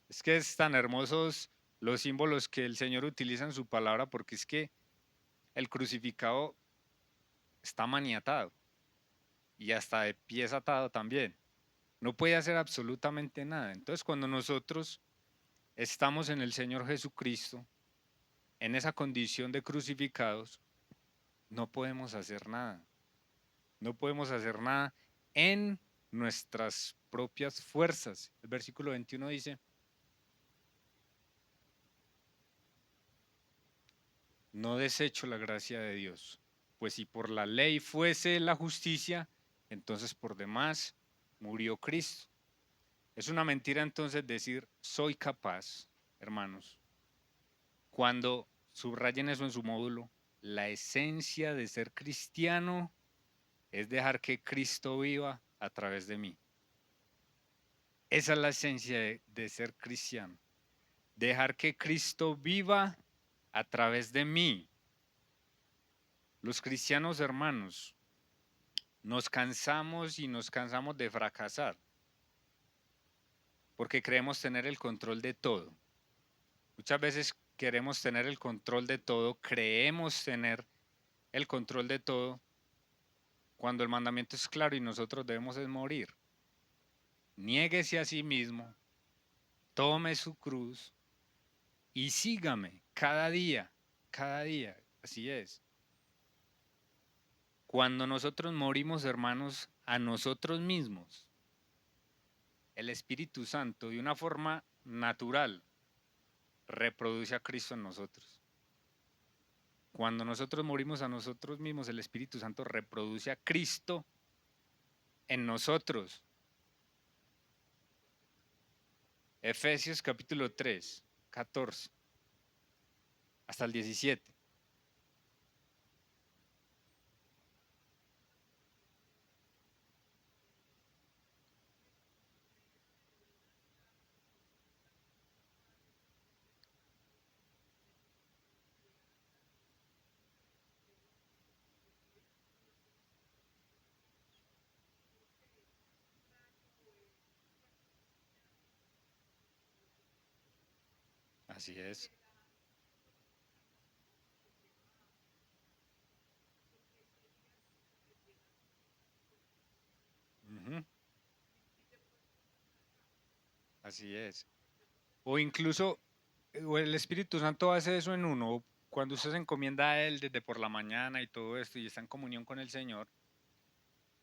Es que es tan hermosos los símbolos que el Señor utiliza en su palabra, porque es que el crucificado está maniatado y hasta de pies atado también. No puede hacer absolutamente nada. Entonces, cuando nosotros estamos en el Señor Jesucristo, en esa condición de crucificados, no podemos hacer nada. No podemos hacer nada en nuestras propias fuerzas. El versículo 21 dice, no desecho la gracia de Dios, pues si por la ley fuese la justicia, entonces por demás murió Cristo. Es una mentira entonces decir soy capaz, hermanos. Cuando subrayen eso en su módulo, la esencia de ser cristiano es dejar que Cristo viva a través de mí. Esa es la esencia de ser cristiano. Dejar que Cristo viva a través de mí. Los cristianos hermanos nos cansamos y nos cansamos de fracasar porque creemos tener el control de todo. Muchas veces queremos tener el control de todo, creemos tener el control de todo cuando el mandamiento es claro y nosotros debemos es morir. Niéguese a sí mismo, tome su cruz y sígame cada día, así es. Cuando nosotros morimos, hermanos, a nosotros mismos, el Espíritu Santo de una forma natural reproduce a Cristo en nosotros. Cuando nosotros morimos a nosotros mismos, el Espíritu Santo reproduce a Cristo en nosotros. Efesios capítulo 3, 14 hasta el 17. Así es. Ujú, así es. O incluso o el Espíritu Santo hace eso en uno. Cuando usted se encomienda a Él desde por la mañana y todo esto y está en comunión con el Señor,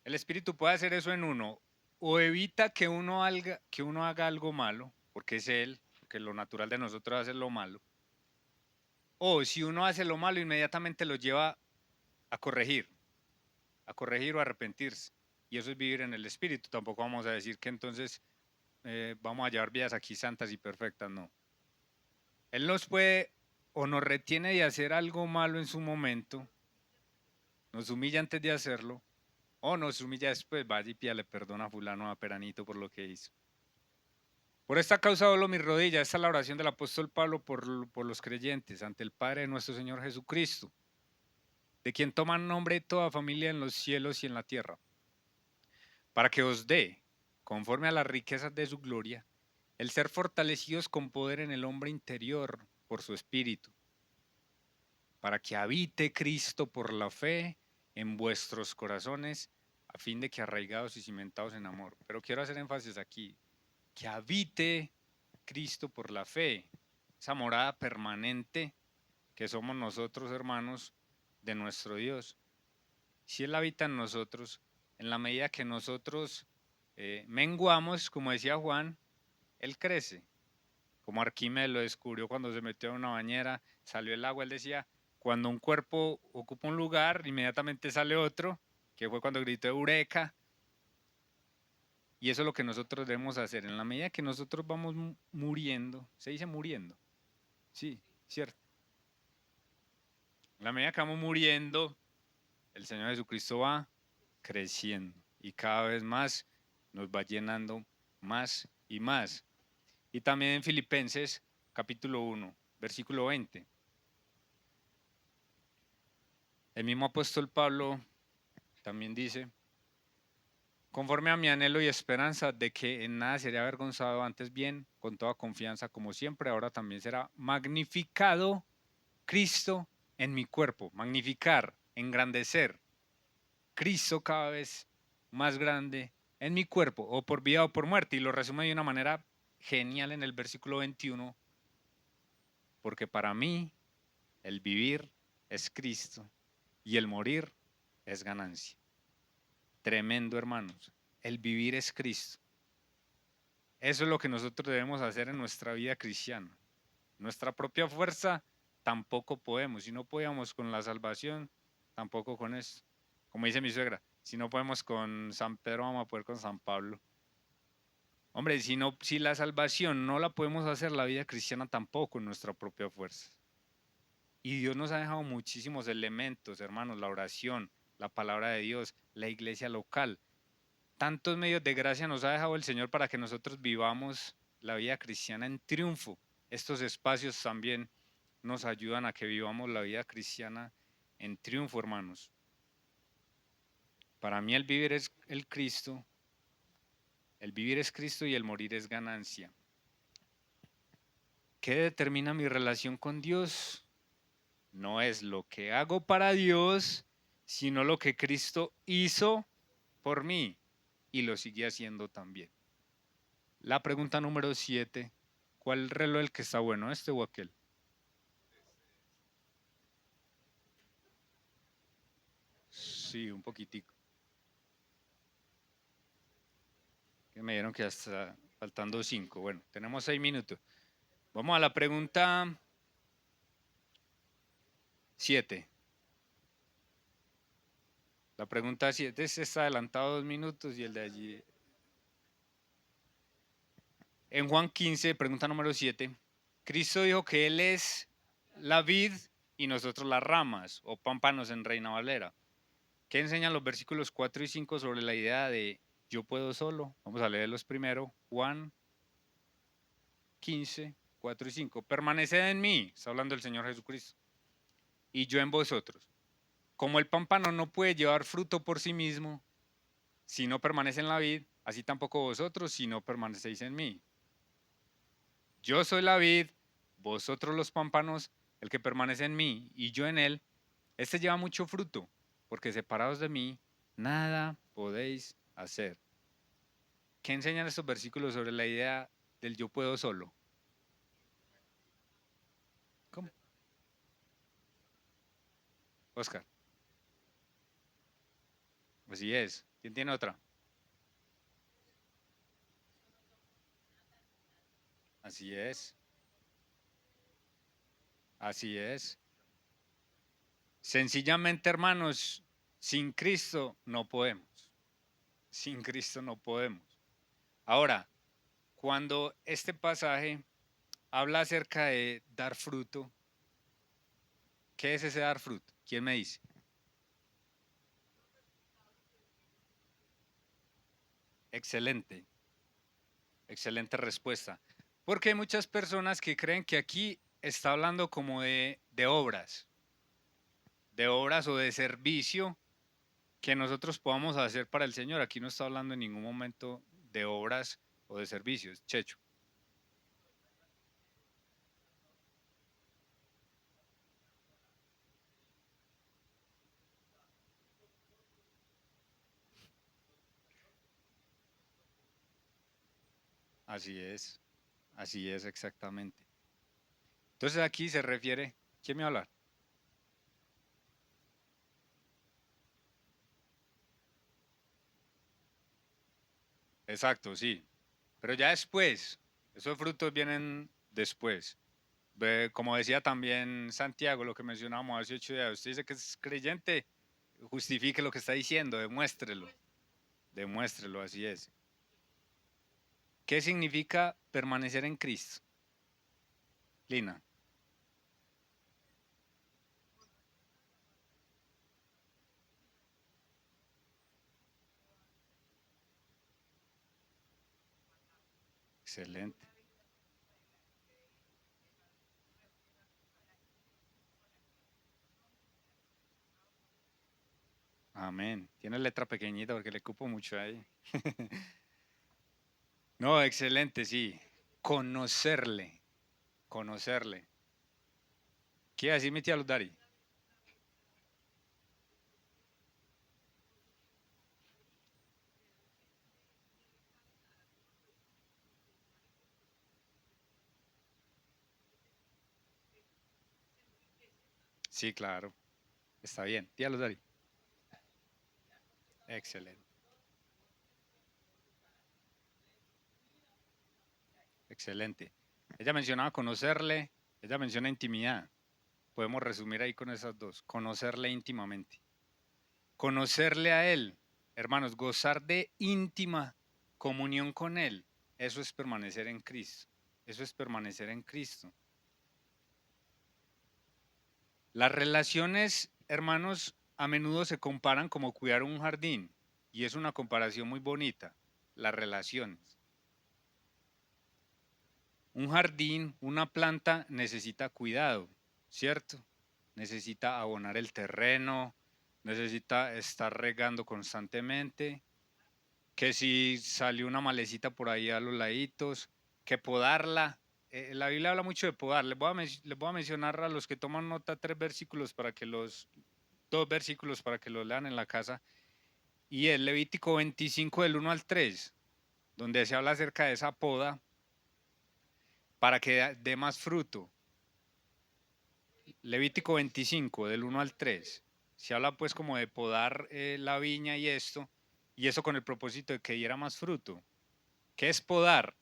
el Espíritu puede hacer eso en uno. O evita que uno haga algo malo, porque es Él, porque lo natural de nosotros es hacer lo malo. O si uno hace lo malo, inmediatamente lo lleva a corregir o a arrepentirse. Y eso es vivir en el Espíritu. Tampoco vamos a decir que entonces vamos a llevar vidas aquí santas y perfectas, no. Él nos puede o nos retiene de hacer algo malo en su momento, nos humilla antes de hacerlo, o nos humilla después, vaya y pídale perdón a fulano, a peranito por lo que hizo. Por esta causa doblo mis rodillas. Esta es la oración del apóstol Pablo por los creyentes ante el Padre de nuestro Señor Jesucristo, de quien toma nombre toda familia en los cielos y en la tierra, para que os dé, conforme a las riquezas de su gloria, el ser fortalecidos con poder en el hombre interior por su espíritu, para que habite Cristo por la fe en vuestros corazones, a fin de que arraigados y cimentados en amor. Pero quiero hacer énfasis aquí, que habite Cristo por la fe, esa morada permanente que somos nosotros, hermanos, de nuestro Dios. Si Él habita en nosotros, en la medida que nosotros menguamos, como decía Juan, Él crece. Como Arquímedes lo descubrió cuando se metió en una bañera, salió el agua, él decía, cuando un cuerpo ocupa un lugar, inmediatamente sale otro, que fue cuando gritó Eureka. Y eso es lo que nosotros debemos hacer. En la medida que nosotros vamos muriendo, se dice muriendo, sí, cierto. En la medida que vamos muriendo, el Señor Jesucristo va creciendo y cada vez más nos va llenando más y más. Y también en Filipenses capítulo 1, versículo 20. El mismo apóstol Pablo también dice, conforme a mi anhelo y esperanza de que en nada seré avergonzado, antes bien, con toda confianza, como siempre, ahora también será magnificado Cristo en mi cuerpo, magnificar, engrandecer, Cristo cada vez más grande en mi cuerpo, o por vida o por muerte, y lo resume de una manera genial en el versículo 21, porque para mí el vivir es Cristo y el morir es ganancia. Tremendo, hermanos. El vivir es Cristo. Eso es lo que nosotros debemos hacer en nuestra vida cristiana. Nuestra propia fuerza tampoco podemos. Si no podíamos con la salvación, tampoco con esto. Como dice mi suegra, si no podemos con San Pedro, vamos a poder con San Pablo. Hombre, si la salvación no la podemos hacer, la vida cristiana tampoco en nuestra propia fuerza. Y Dios nos ha dejado muchísimos elementos, hermanos, la oración, la palabra de Dios, la iglesia local. Tantos medios de gracia nos ha dejado el Señor para que nosotros vivamos la vida cristiana en triunfo. Estos espacios también nos ayudan a que vivamos la vida cristiana en triunfo, hermanos. Para mí el vivir es el Cristo, el vivir es Cristo y el morir es ganancia. ¿Qué determina mi relación con Dios? No es lo que hago para Dios, sino lo que Cristo hizo por mí y lo sigue haciendo también. La pregunta número 7, ¿cuál reloj el que está bueno, este o aquel? Sí, un poquitico. Que me dieron que hasta faltando 5. Bueno, tenemos 6 minutos. Vamos a la pregunta 7. La pregunta 7 se está adelantado 2 minutos y el de allí. En Juan 15, pregunta número 7, Cristo dijo que Él es la vid y nosotros las ramas, o pámpanos en Reina Valera. ¿Qué enseñan los versículos 4 y 5 sobre la idea de yo puedo solo? Vamos a leerlos primero. Juan 15, 4 y 5. Permaneced en mí, está hablando el Señor Jesucristo, y yo en vosotros. Como el pámpano no puede llevar fruto por sí mismo si no permanece en la vid, así tampoco vosotros si no permanecéis en mí. Yo soy la vid, vosotros los pámpanos, el que permanece en mí y yo en él, este lleva mucho fruto, porque separados de mí, nada podéis hacer. ¿Qué enseñan estos versículos sobre la idea del yo puedo solo? ¿Cómo? Oscar. Así es. ¿Quién tiene otra? Así es. Así es. Sencillamente, hermanos, sin Cristo no podemos. Sin Cristo no podemos. Ahora, cuando este pasaje habla acerca de dar fruto, ¿qué es ese dar fruto? ¿Quién me dice? Excelente, excelente respuesta. Porque hay muchas personas que creen que aquí está hablando como de obras o de servicio que nosotros podamos hacer para el Señor. Aquí no está hablando en ningún momento de obras o de servicios. Checho. Así es exactamente. Entonces aquí se refiere, ¿quién me va a hablar? Exacto, sí. Pero ya después, esos frutos vienen después. Como decía también Santiago, lo que mencionábamos hace 8 días, usted dice que es creyente, justifique lo que está diciendo, demuéstrelo, demuéstrelo, así es. ¿Qué significa permanecer en Cristo? Lina, excelente. Amén. Tiene letra pequeñita porque le cupo mucho ahí. No, excelente, sí. Conocerle, conocerle. ¿Qué iba a decir mi tía Ludari? Sí, claro. Está bien. Tía Ludari. Excelente, excelente. Ella mencionaba conocerle, ella menciona intimidad. Podemos resumir ahí con esas dos. Conocerle íntimamente. Conocerle a Él, hermanos, gozar de íntima comunión con Él. Eso es permanecer en Cristo. Eso es permanecer en Cristo. Las relaciones, hermanos, a menudo se comparan como cuidar un jardín. Y es una comparación muy bonita. Las relaciones. Un jardín, una planta necesita cuidado, ¿cierto? Necesita abonar el terreno, necesita estar regando constantemente, que si salió una malecita por ahí a los laditos, que podarla. La Biblia habla mucho de podar. Les voy a mencionar a los que toman nota dos versículos para que los lean en la casa. Y el Levítico 25 del 1 al 3, donde se habla acerca de esa poda para que dé más fruto. Levítico 25 del 1 al 3. Se habla pues como de podar la viña y eso con el propósito de que diera más fruto. ¿Qué es podar?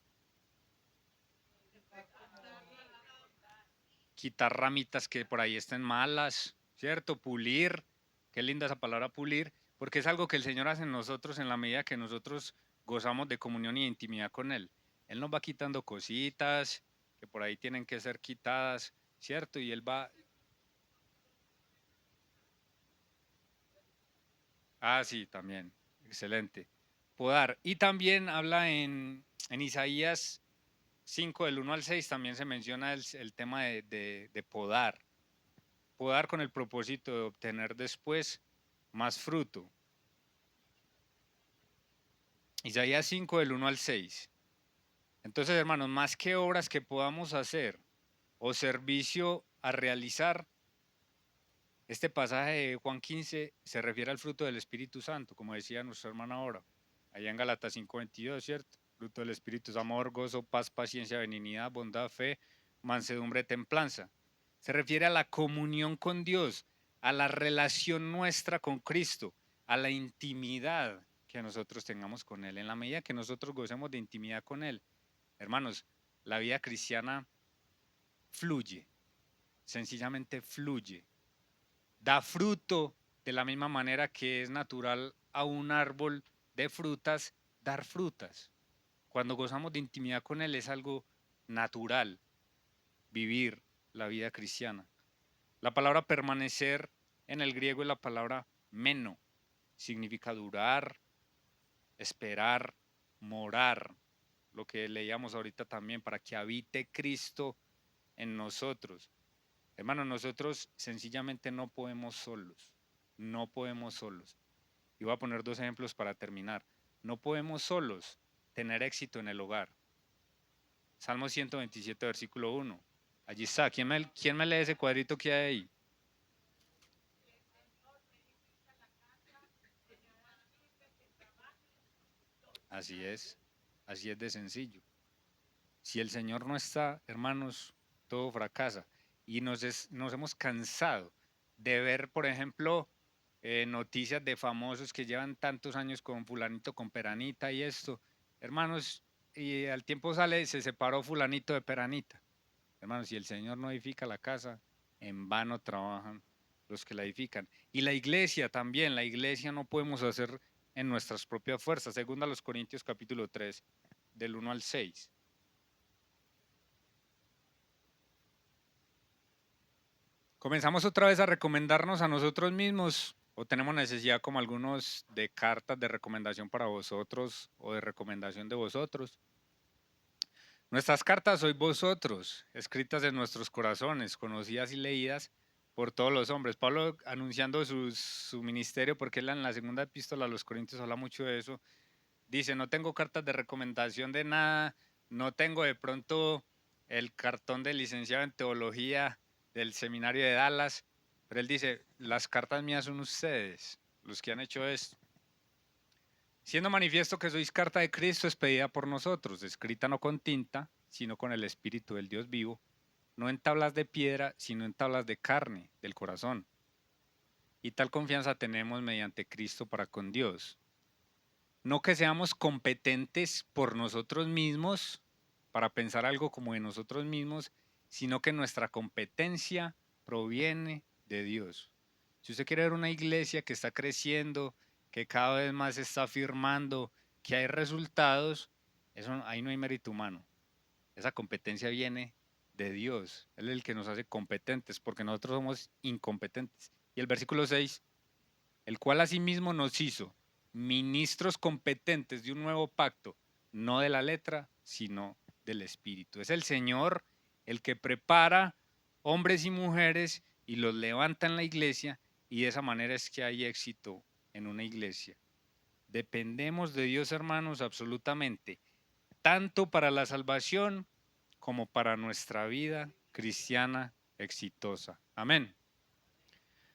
Quitar ramitas que por ahí estén malas, ¿cierto? Pulir, qué linda esa palabra pulir, porque es algo que el Señor hace en nosotros en la medida que nosotros gozamos de comunión y de intimidad con Él. Él nos va quitando cositas que por ahí tienen que ser quitadas, ¿cierto? Y Él va... Ah, sí, también, excelente. Podar. Y también habla en Isaías 5 del 1 al 6, también se menciona el tema de podar. Podar con el propósito de obtener después más fruto. Isaías 5 del 1 al 6. Entonces, hermanos, más que obras que podamos hacer o servicio a realizar, este pasaje de Juan 15 se refiere al fruto del Espíritu Santo, como decía nuestra hermana ahora, allá en Galatas 5:22, ¿cierto? Fruto del Espíritu es amor, gozo, paz, paciencia, benignidad, bondad, fe, mansedumbre, templanza. Se refiere a la comunión con Dios, a la relación nuestra con Cristo, a la intimidad que nosotros tengamos con Él. En la medida que nosotros gocemos de intimidad con Él, hermanos, la vida cristiana fluye, sencillamente fluye. Da fruto de la misma manera que es natural a un árbol de frutas dar frutas. Cuando gozamos de intimidad con Él es algo natural vivir la vida cristiana. La palabra permanecer en el griego es la palabra meno. Significa durar, esperar, morar. Lo que leíamos ahorita también, para que habite Cristo en nosotros. Hermano, nosotros sencillamente no podemos solos. No podemos solos. Y voy a poner dos ejemplos para terminar. No podemos solos tener éxito en el hogar. Salmo 127, versículo 1. Allí está. ¿Quién me lee ese cuadrito que hay ahí? Así es de sencillo. Si el Señor no está, hermanos, todo fracasa. Y nos hemos cansado de ver, por ejemplo, noticias de famosos que llevan tantos años con fulanito, con peranita y esto. Hermanos, y al tiempo sale, se separó fulanito de peranita. Hermanos, si el Señor no edifica la casa, en vano trabajan los que la edifican. Y la iglesia también, la iglesia no podemos hacer en nuestras propias fuerzas. Segunda a los Corintios capítulo 3, del 1 al 6. Comenzamos otra vez a recomendarnos a nosotros mismos o tenemos necesidad como algunos de cartas de recomendación para vosotros o de recomendación de vosotros. Nuestras cartas sois vosotros, escritas en nuestros corazones, conocidas y leídas por todos los hombres. Pablo anunciando su ministerio, porque él en la segunda epístola a los Corintios habla mucho de eso, dice, no tengo cartas de recomendación de nada, no tengo de pronto el cartón de licenciado en teología del seminario de Dallas, pero él dice, las cartas mías son ustedes, los que han hecho esto. Siendo manifiesto que sois carta de Cristo expedida por nosotros, escrita no con tinta, sino con el Espíritu del Dios vivo, no en tablas de piedra, sino en tablas de carne, del corazón. Y tal confianza tenemos mediante Cristo para con Dios. No que seamos competentes por nosotros mismos para pensar algo como de nosotros mismos, sino que nuestra competencia proviene de Dios. Si usted quiere ver una iglesia que está creciendo, que cada vez más se está afirmando, que hay resultados, ahí no hay mérito humano. Esa competencia viene de Dios. Él es el que nos hace competentes, porque nosotros somos incompetentes. Y el versículo 6, el cual asimismo nos hizo ministros competentes de un nuevo pacto, no de la letra, sino del Espíritu. Es el Señor el que prepara hombres y mujeres y los levanta en la iglesia, y de esa manera es que hay éxito en una iglesia. Dependemos de Dios, hermanos, absolutamente, tanto para la salvación como para nuestra vida cristiana exitosa. Amén.